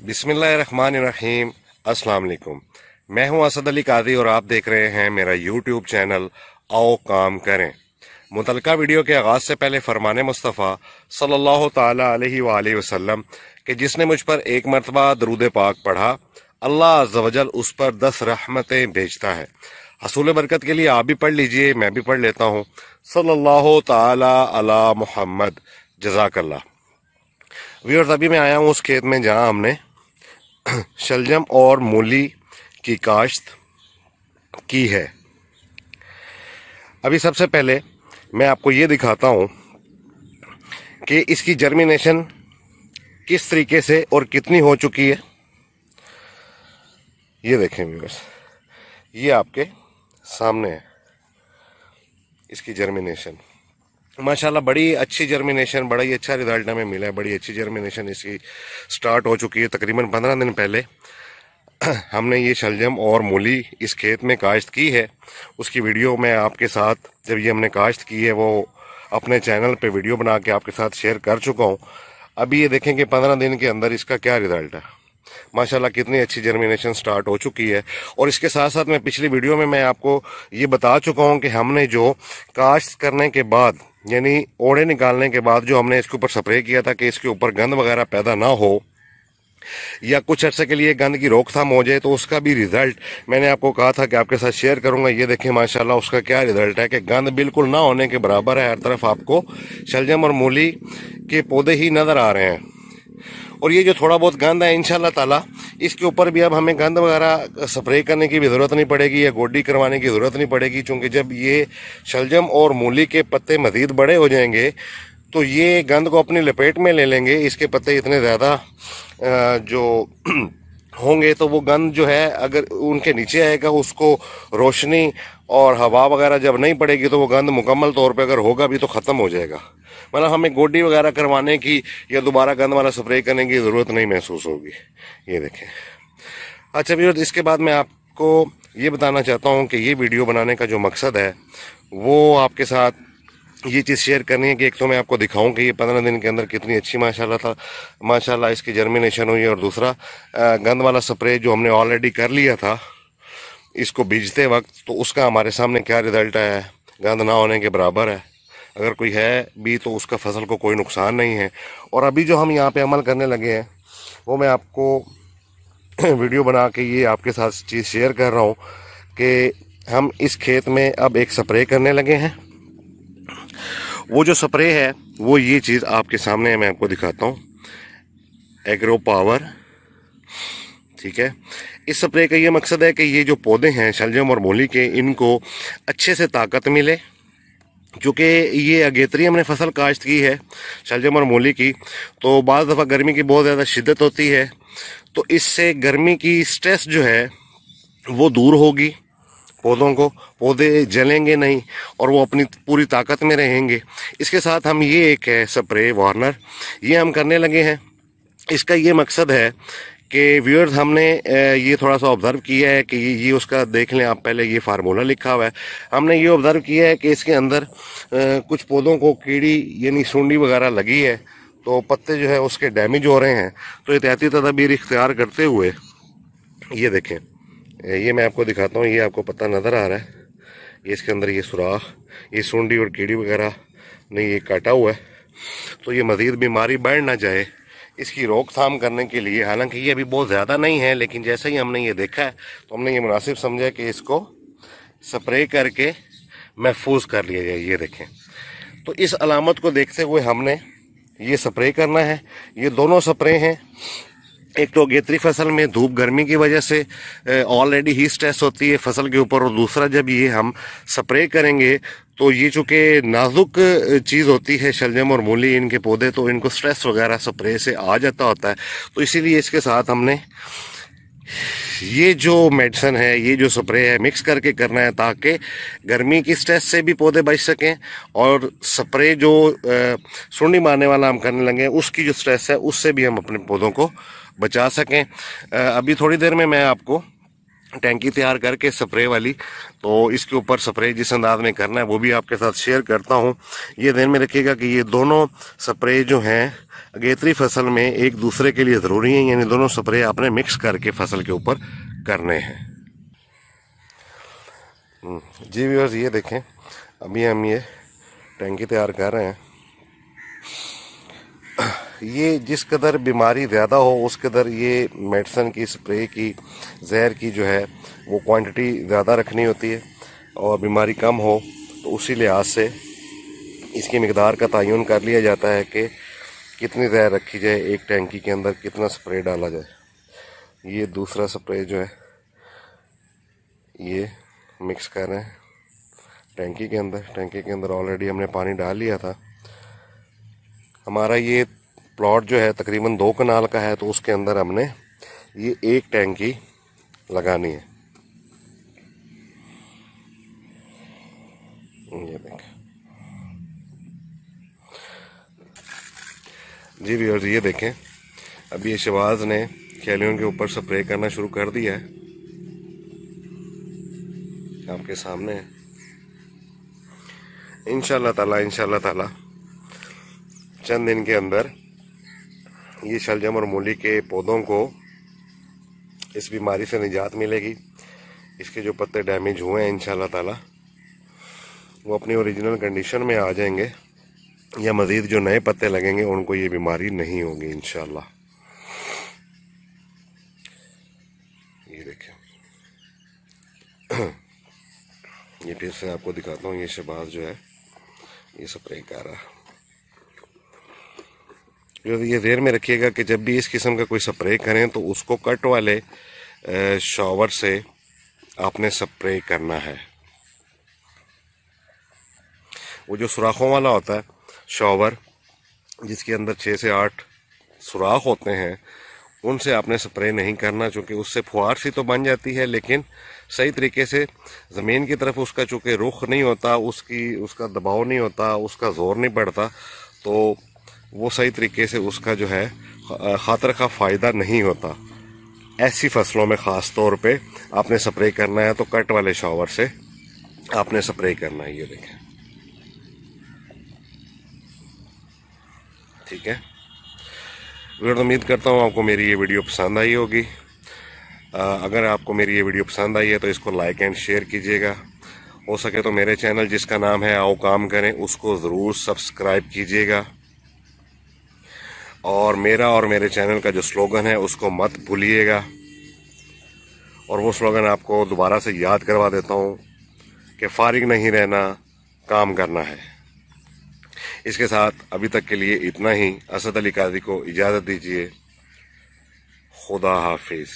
बिस्मिल्लाहिर्रहमानिर्रहीम। अस्सलाम वालेकुम। मैं हूं असद अली कादी और आप देख रहे हैं मेरा यूट्यूब चैनल आओ काम करें। मुतलका वीडियो के आगाज से पहले फरमाने मुस्तफ़ा सल्लल्लाहु ताला अलैहि वसल्लम कि जिसने मुझ पर एक मरतबा दरूद पाक पढ़ा अल्लाह अज़्ज़ वजल उस पर 10 रहमतें भेजता है। हसूल बरकत के लिए आप भी पढ़ लीजिए, मैं भी पढ़ लेता हूँ। सल्लल्लाहु ताला अला मुहम्मद। जज़ाकल्लाह। व्यूअर्स, अभी मैं आया हूँ उस खेत में जहाँ हमने शलजम और मूली की काश्त की है। अभी सबसे पहले मैं आपको ये दिखाता हूँ कि इसकी जर्मिनेशन किस तरीके से और कितनी हो चुकी है। ये देखें व्यूअर्स, ये आपके सामने है इसकी जर्मिनेशन। माशाल्लाह बड़ी अच्छी जर्मिनेशन, बड़ा ही अच्छा रिजल्ट हमें मिला है। बड़ी अच्छी जर्मिनेशन इसकी स्टार्ट हो चुकी है। तकरीबन 15 दिन पहले हमने ये शलजम और मूली इस खेत में काश्त की है। उसकी वीडियो मैं आपके साथ, जब ये हमने काश्त की है, वो अपने चैनल पे वीडियो बना के आपके साथ शेयर कर चुका हूँ। अभी ये देखें कि 15 दिन के अंदर इसका क्या रिजल्ट है। माशाल्लाह कितनी अच्छी जर्मिनेशन स्टार्ट हो चुकी है। और इसके साथ साथ मैं पिछली वीडियो में मैं आपको ये बता चुका हूँ कि हमने जो काश्त करने के बाद, यानी ओड़े निकालने के बाद, जो हमने इसके ऊपर स्प्रे किया था कि इसके ऊपर गंद वगैरह पैदा ना हो या कुछ अर्से के लिए गंद की रोकथाम हो जाए, तो उसका भी रिजल्ट मैंने आपको कहा था कि आपके साथ शेयर करूंगा। ये देखें माशाल्लाह उसका क्या रिजल्ट है कि गंद बिल्कुल ना होने के बराबर है। हर तरफ आपको शलजम और मूली के पौधे ही नजर आ रहे हैं। और ये जो थोड़ा बहुत गंद है, इंशाल्लाह ताला इसके ऊपर भी अब हमें गंद वगैरह स्प्रे करने की भी ज़रूरत नहीं पड़ेगी या गोडी करवाने की ज़रूरत नहीं पड़ेगी, क्योंकि जब ये शलजम और मूली के पत्ते मज़ीद बड़े हो जाएंगे तो ये गंद को अपनी लपेट में ले लेंगे। इसके पत्ते इतने ज़्यादा जो होंगे तो वो गंद जो है अगर उनके नीचे आएगा, उसको रोशनी और हवा वगैरह जब नहीं पड़ेगी तो वो गंद मुकम्मल तौर पे अगर होगा भी तो ख़त्म हो जाएगा। मतलब हमें गोडी वगैरह करवाने की या दोबारा गंद वाला स्प्रे करने की ज़रूरत नहीं महसूस होगी। ये देखें। अच्छा व्यूअर्स, इसके बाद मैं आपको ये बताना चाहता हूँ कि ये वीडियो बनाने का जो मकसद है वो आपके साथ ये चीज़ शेयर करनी है कि एक तो मैं आपको दिखाऊं कि ये 15 दिन के अंदर कितनी अच्छी माशाल्लाह इसकी जर्मिनेशन हुई है। और दूसरा, गंद वाला स्प्रे जो हमने ऑलरेडी कर लिया था इसको बीजते वक्त, तो उसका हमारे सामने क्या रिजल्ट है। गंद ना होने के बराबर है। अगर कोई है भी तो उसका फसल को कोई नुकसान नहीं है। और अभी जो हम यहाँ पे अमल करने लगे हैं वो मैं आपको वीडियो बना के ये आपके साथ चीज़ शेयर कर रहा हूँ कि हम इस खेत में अब एक स्प्रे करने लगे हैं। वो जो स्प्रे है वो ये चीज़ आपके सामने है, मैं आपको दिखाता हूँ। एग्रो पावर, ठीक है। इस स्प्रे का ये मकसद है कि ये जो पौधे हैं शलजम और मूली के, इनको अच्छे से ताकत मिले। क्योंकि ये अगेतरी हमने फसल काश्त की है शलजम और मूली की, तो बाज़ दफ़ा गर्मी की बहुत ज़्यादा शिद्दत होती है, तो इससे गर्मी की स्ट्रेस जो है वो दूर होगी। पौधे जलेंगे नहीं और वो अपनी पूरी ताकत में रहेंगे। इसके साथ हम ये एक है स्प्रे वार्नर, ये हम करने लगे हैं। इसका ये मकसद है कि व्यूअर्स, हमने ये थोड़ा सा ऑब्ज़र्व किया है कि ये उसका देख लें आप, पहले ये फार्मूला लिखा हुआ है। हमने ये ऑब्ज़र्व किया है कि इसके अंदर कुछ पौधों को कीड़ी यानी सूंडी वगैरह लगी है, तो पत्ते जो है उसके डैमेज हो रहे हैं। तो एहतियाती तदाबीर इख्तियार करते हुए, ये देखें, ये मैं आपको दिखाता हूँ। ये आपको पत्ता नज़र आ रहा है, ये इसके अंदर ये सुराख, ये सूंडी और कीड़ी वगैरह ने ये काटा हुआ है। तो ये मज़ीद बीमारी बढ़ ना जाए, इसकी रोकथाम करने के लिए, हालांकि ये अभी बहुत ज़्यादा नहीं है, लेकिन जैसे ही हमने ये देखा है तो हमने ये मुनासिब समझा कि इसको स्प्रे करके महफूज कर लिया जाए। ये देखें, तो इस अलामत को देखते हुए हमने ये स्प्रे करना है। ये दोनों स्प्रे हैं। एक तो अगेतरी फसल में धूप गर्मी की वजह से ऑलरेडी ही स्ट्रेस होती है फसल के ऊपर, और दूसरा जब ये हम स्प्रे करेंगे तो ये चूँकि नाजुक चीज़ होती है शलजम और मूली, इनके पौधे, तो इनको स्ट्रेस वगैरह स्प्रे से आ जाता होता है। तो इसीलिए इसके साथ हमने ये जो मेडिसिन है, ये जो स्प्रे है, मिक्स करके करना है ताकि गर्मी की स्ट्रेस से भी पौधे बच सकें, और स्प्रे जो सूंडी मारने वाला हम करने लगे उसकी जो स्ट्रेस है उससे भी हम अपने पौधों को बचा सकें। अभी थोड़ी देर में मैं आपको टैंकी तैयार करके स्प्रे वाली, तो इसके ऊपर स्प्रे जिस अंदाज में करना है वो भी आपके साथ शेयर करता हूँ। ये ध्यान में रखिएगा कि ये दोनों स्प्रे जो हैं अगेतरी फसल में एक दूसरे के लिए ज़रूरी है, यानी दोनों स्प्रे आपने मिक्स करके फसल के ऊपर करने हैं। जी व्यूअर्स, ये देखें, अभी हम ये टैंकी तैयार कर रहे हैं। ये जिस कदर बीमारी ज़्यादा हो उस कदर ये मेडिसिन की, स्प्रे की, जहर की जो है वो क्वांटिटी ज़्यादा रखनी होती है, और बीमारी कम हो तो उसी लिहाज से इसकी मिकदार का तयन कर लिया जाता है कि कितनी जहर रखी जाए, एक टैंकी के अंदर कितना स्प्रे डाला जाए। ये दूसरा स्प्रे जो है ये मिक्स कर रहे हैं टैंकी के अंदर। टैंकी के अंदर ऑलरेडी हमने पानी डाल लिया था। हमारा ये प्लॉट जो है तकरीबन 2 कनाल का है, तो उसके अंदर हमने ये एक टैंकी लगानी है। ये देखें जी व्यूअर्स, ये देखें, अभी ये शहबाज ने खैलियों के ऊपर स्प्रे करना शुरू कर दिया है, आपके सामने है। इंशाल्लाह ताला चंद दिन के अंदर ये शलजम और मूली के पौधों को इस बीमारी से निजात मिलेगी। इसके जो पत्ते डैमेज हुए हैं इंशाल्लाह ताला वो अपनी ओरिजिनल कंडीशन में आ जाएंगे, या मज़ीद जो नए पत्ते लगेंगे उनको ये बीमारी नहीं होगी इंशाल्लाह। ये देखें, ये फिर से आपको दिखाता हूँ। ये शहबाज जो है ये स्प्रे कर रहा है। ये ज़हन में रखिएगा कि जब भी इस किस्म का कोई स्प्रे करें तो उसको कट वाले शॉवर से आपने स्प्रे करना है। वो जो सुराखों वाला होता है शॉवर, जिसके अंदर 6 से 8 सुराख होते हैं, उनसे आपने स्प्रे नहीं करना, चूँकि उससे फुहार सी तो बन जाती है, लेकिन सही तरीके से ज़मीन की तरफ उसका चूँकि रुख नहीं होता, उसका दबाव नहीं होता, उसका ज़ोर नहीं पड़ता, तो वो सही तरीके से उसका जो है खातर का फ़ायदा नहीं होता। ऐसी फसलों में ख़ास तौर पे आपने स्प्रे करना है तो कट वाले शॉवर से आपने स्प्रे करना है। ये देखें, ठीक है। मैं उम्मीद करता हूँ आपको मेरी ये वीडियो पसंद आई होगी। अगर आपको मेरी ये वीडियो पसंद आई है तो इसको लाइक एंड शेयर कीजिएगा। हो सके तो मेरे चैनल जिसका नाम है आओ काम करें उसको ज़रूर सब्सक्राइब कीजिएगा, और मेरा और मेरे चैनल का जो स्लोगन है उसको मत भूलिएगा। और वो स्लोगन आपको दोबारा से याद करवा देता हूँ कि फारिग नहीं रहना, काम करना है। इसके साथ अभी तक के लिए इतना ही। असद अली काजी को इजाज़त दीजिए। खुदा हाफिज़।